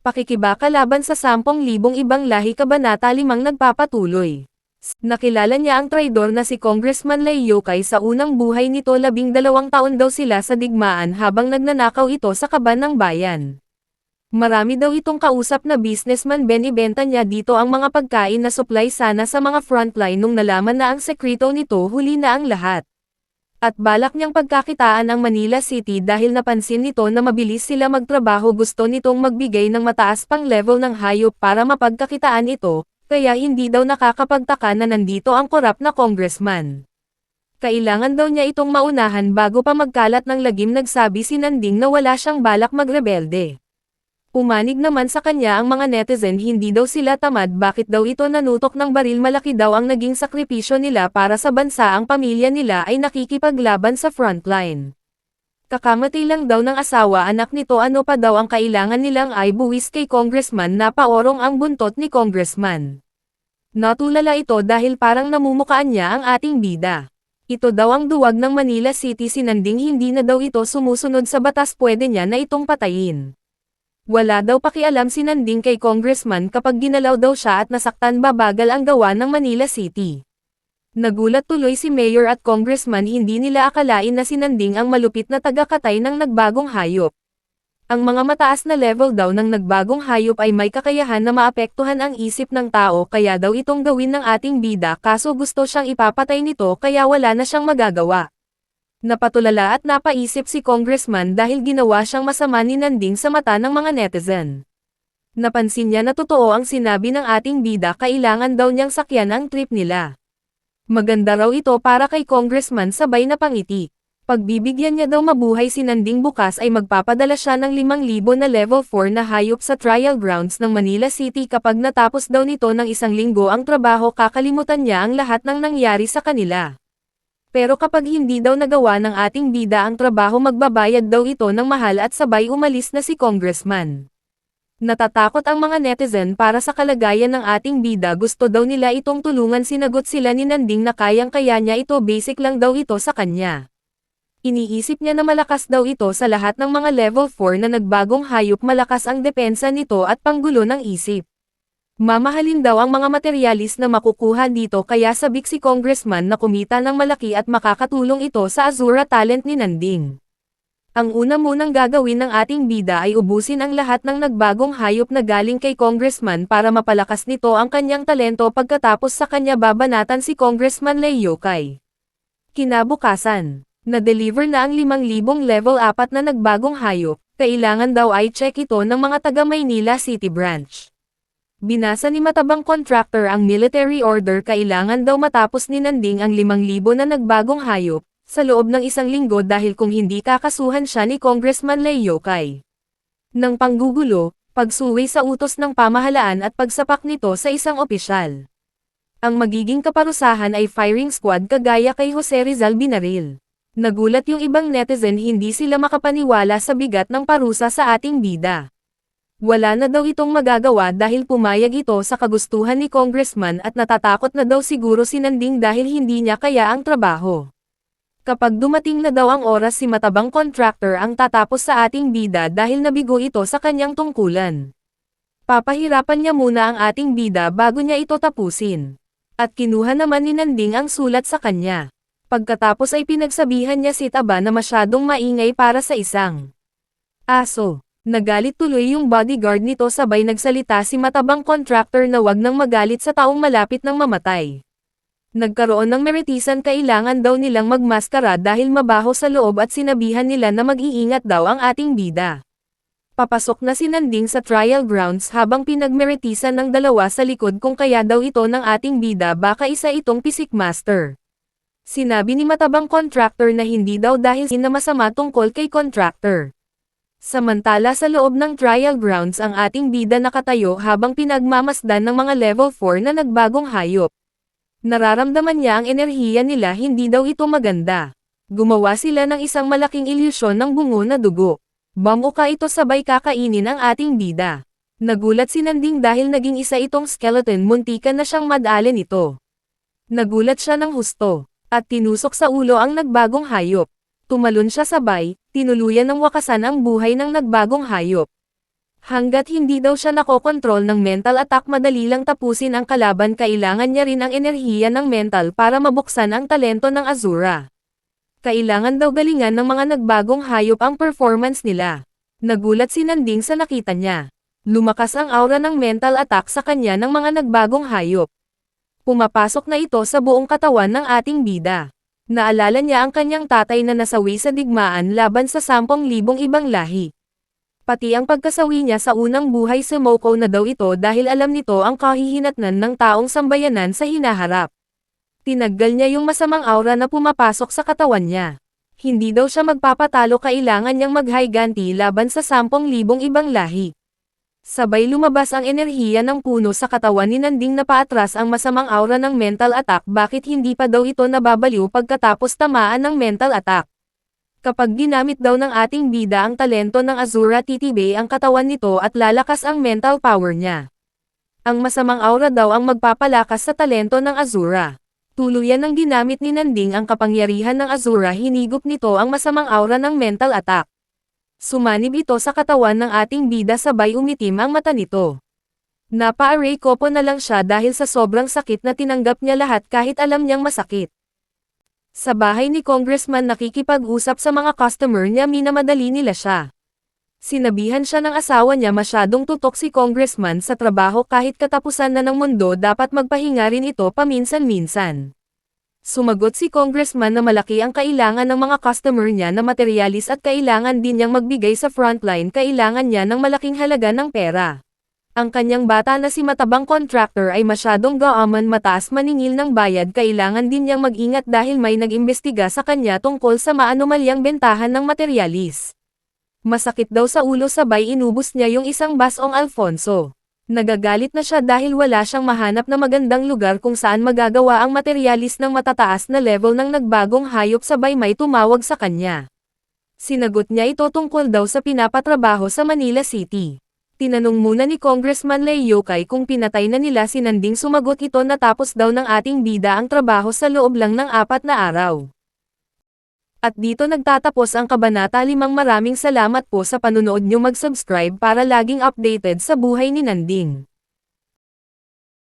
Pakikibaka laban sa 10,000 ibang lahi kabanata 5 nagpapatuloy. Nakilala niya ang traidor na si Congressman Lai Yokai sa unang buhay nito 12 taon daw sila sa digmaan habang nagnanakaw ito sa kaban ng bayan. Marami daw itong kausap na businessman ibenta niya dito ang mga pagkain na supply sana sa mga frontline nung nalaman na ang sekreto nito huli na ang lahat. At balak niyang pagkakitaan ang Manila City dahil napansin nito na mabilis sila magtrabaho gusto nitong magbigay ng mataas pang level ng hayop para mapagkakitaan ito, kaya hindi daw nakakapagtaka na nandito ang korap na congressman. Kailangan daw niya itong maunahan bago pa magkalat ng lagim nagsabi si Nanding na wala siyang balak magrebelde. Umanig naman sa kanya ang mga netizen hindi daw sila tamad bakit daw ito nanutok ng baril malaki daw ang naging sakripisyo nila para sa bansa ang pamilya nila ay nakikipaglaban sa frontline. Kakamatay lang daw ng asawa anak nito ano pa daw ang kailangan nilang ay buwis kay congressman na paorong ang buntot ni congressman. Natulala ito dahil parang namumukaan niya ang ating bida. Ito daw ang duwag ng Manila City sinanding hindi na daw ito sumusunod sa batas pwede niya na itong patayin. Wala daw pakialam si Nanding kay congressman kapag ginalaw daw siya at nasaktan babagal ang gawa ng Manila City. Nagulat tuloy si Mayor at congressman hindi nila akalain na si Nanding ang malupit na taga-katay ng nagbagong hayop. Ang mga mataas na level daw ng nagbagong hayop ay may kakayahan na maapektuhan ang isip ng tao kaya daw itong gawin ng ating bida kaso gusto siyang ipapatay nito kaya wala na siyang magagawa. Napatulala at napaisip si congressman dahil ginawa siyang masama ni Nanding sa mata ng mga netizen. Napansin niya na totoo ang sinabi ng ating bida kailangan daw niyang sakyan ang trip nila. Maganda raw ito para kay congressman sabay na pangiti. Pagbibigyan niya daw mabuhay si Nanding bukas ay magpapadala siya ng 5,000 na level 4 na hayop sa trial grounds ng Manila City kapag natapos daw nito ng 1 linggo ang trabaho kakalimutan niya ang lahat ng nangyari sa kanila. Pero kapag hindi daw nagawa ng ating bida ang trabaho magbabayad daw ito ng mahal at sabay umalis na si congressman. Natatakot ang mga netizen para sa kalagayan ng ating bida gusto daw nila itong tulungan sinagot sila ni Nanding na kayang-kaya niya ito basic lang daw ito sa kanya. Iniisip niya na malakas daw ito sa lahat ng mga level 4 na nagbagong hayop malakas ang depensa nito at panggulo ng isip. Mamahalin daw ang mga materialis na makukuha dito kaya sabik si congressman na kumita ng malaki at makakatulong ito sa Azura talent ni Nanding. Ang una munang gagawin ng ating bida ay ubusin ang lahat ng nagbagong hayop na galing kay congressman para mapalakas nito ang kanyang talento pagkatapos sa kanya babanatan si congressman Lai Yokai. Kinabukasan, na-deliver na ang 5,000 level 4 na nagbagong hayop, kailangan daw ay check ito ng mga taga Maynila City branch. Binasa ni matabang contractor ang military order kailangan daw matapos ni Nanding ang 5,000 na nagbagong hayop, sa loob ng 1 linggo dahil kung hindi kakasuhan siya ni Congressman Lai Yokai. Nang panggugulo, pagsuwi sa utos ng pamahalaan at pagsapak nito sa isang opisyal. Ang magiging kaparusahan ay firing squad kagaya kay Jose Rizal Binaril. Nagulat yung ibang netizen hindi sila makapaniwala sa bigat ng parusa sa ating bida. Wala na daw itong magagawa dahil pumayag ito sa kagustuhan ni congressman at natatakot na daw siguro si Nanding dahil hindi niya kaya ang trabaho. Kapag dumating na daw ang oras si matabang contractor ang tatapos sa ating bida dahil nabigo ito sa kanyang tungkulan. Papahirapan niya muna ang ating bida bago niya ito tapusin. At kinuha naman ni Nanding ang sulat sa kanya. Pagkatapos ay pinagsabihan niya si Taba na masyadong maingay para sa isang aso. Nagalit tuloy yung bodyguard nito sabay nagsalita si matabang contractor na wag nang magalit sa taong malapit ng mamatay. Nagkaroon ng meritisan kailangan daw nilang magmaskara dahil mabaho sa loob at sinabihan nila na mag-iingat daw ang ating bida. Papasok na si Nanding sa trial grounds habang pinagmeritisan ng dalawa sa likod kung kaya daw ito ng ating bida baka isa itong pisik master. Sinabi ni matabang contractor na hindi daw dahil na masama tungkol kay contractor. Samantala sa loob ng trial grounds ang ating bida nakatayo habang pinagmamasdan ng mga level 4 na nagbagong hayop. Nararamdaman niya ang enerhiya nila hindi daw ito maganda. Gumawa sila ng isang malaking ilusyon ng bungo na dugo. Bamuka ito sabay kakainin ang ating bida. Nagulat si Nanding dahil naging isa itong skeleton muntikan na siyang madalin ito. Nagulat siya ng husto, at tinusok sa ulo ang nagbagong hayop. Tumalon siya sabay, tinuluyan ng wakasan ang buhay ng nagbagong hayop. Hanggat hindi daw siya nakokontrol ng mental attack, madali lang tapusin ang kalaban. Kailangan niya rin ang enerhiya ng mental para mabuksan ang talento ng Azura. Kailangan daw galingan ng mga nagbagong hayop ang performance nila. Nagulat si Nanding sa nakita niya. Lumakas ang aura ng mental attack sa kanya ng mga nagbagong hayop. Pumapasok na ito sa buong katawan ng ating bida. Naalala niya ang kanyang tatay na nasawi sa digmaan laban sa 10,000 ibang lahi. Pati ang pagkasawi niya sa unang buhay sa Moko na daw ito dahil alam nito ang kahihinatnan ng taong sambayanan sa hinaharap. Tinaggal niya yung masamang aura na pumapasok sa katawan niya. Hindi daw siya magpapatalo, kailangan niyang maghiganti laban sa 10,000 ibang lahi. Sabay lumabas ang enerhiya ng puno sa katawan ni Nanding na paatras ang masamang aura ng mental attack. Bakit hindi pa daw ito nababaliw pagkatapos tamaan ng mental attack? Kapag ginamit daw ng ating bida ang talento ng Azura, titibay ang katawan nito at lalakas ang mental power niya. Ang masamang aura daw ang magpapalakas sa talento ng Azura. Tuluyan ng ginamit ni Nanding ang kapangyarihan ng Azura, hinigop nito ang masamang aura ng mental attack. Sumanib ito sa katawan ng ating bida, sabay umitim ang mata nito. Napa-aray kopo na lang siya dahil sa sobrang sakit na tinanggap niya lahat kahit alam niyang masakit. Sa bahay ni Congressman nakikipag-usap sa mga customer niya, minamadali nila siya. Sinabihan siya ng asawa niya masyadong tutok si Congressman sa trabaho, kahit katapusan na ng mundo dapat magpahinga rin ito paminsan-minsan. Sumagot si Congressman na malaki ang kailangan ng mga customer niya na materialis at kailangan din niyang magbigay sa frontline, kailangan niya ng malaking halaga ng pera. Ang kanyang bata na si matabang contractor ay masyadong gaaman, mataas maningil ng bayad, kailangan din niyang mag-ingat dahil may nag-imbestiga sa kanya tungkol sa maanomalyang bentahan ng materialis. Masakit daw sa ulo, sabay inubos niya yung isang basong Alfonso. Nagagalit na siya dahil wala siyang mahanap na magandang lugar kung saan magagawa ang materialis ng matataas na level ng nagbagong hayop, sabay may tumawag sa kanya. Sinagot niya ito tungkol daw sa pinapatrabaho sa Manila City. Tinanong muna ni Congressman Lei Yokai kung pinatay na nila si Nanding. Sumagot ito na tapos daw ng ating bida ang trabaho sa loob lang ng 4 na araw. At dito nagtatapos ang Kabanata 5. Maraming salamat po sa panunood niyo. Mag-subscribe para laging updated sa buhay ni Nanding.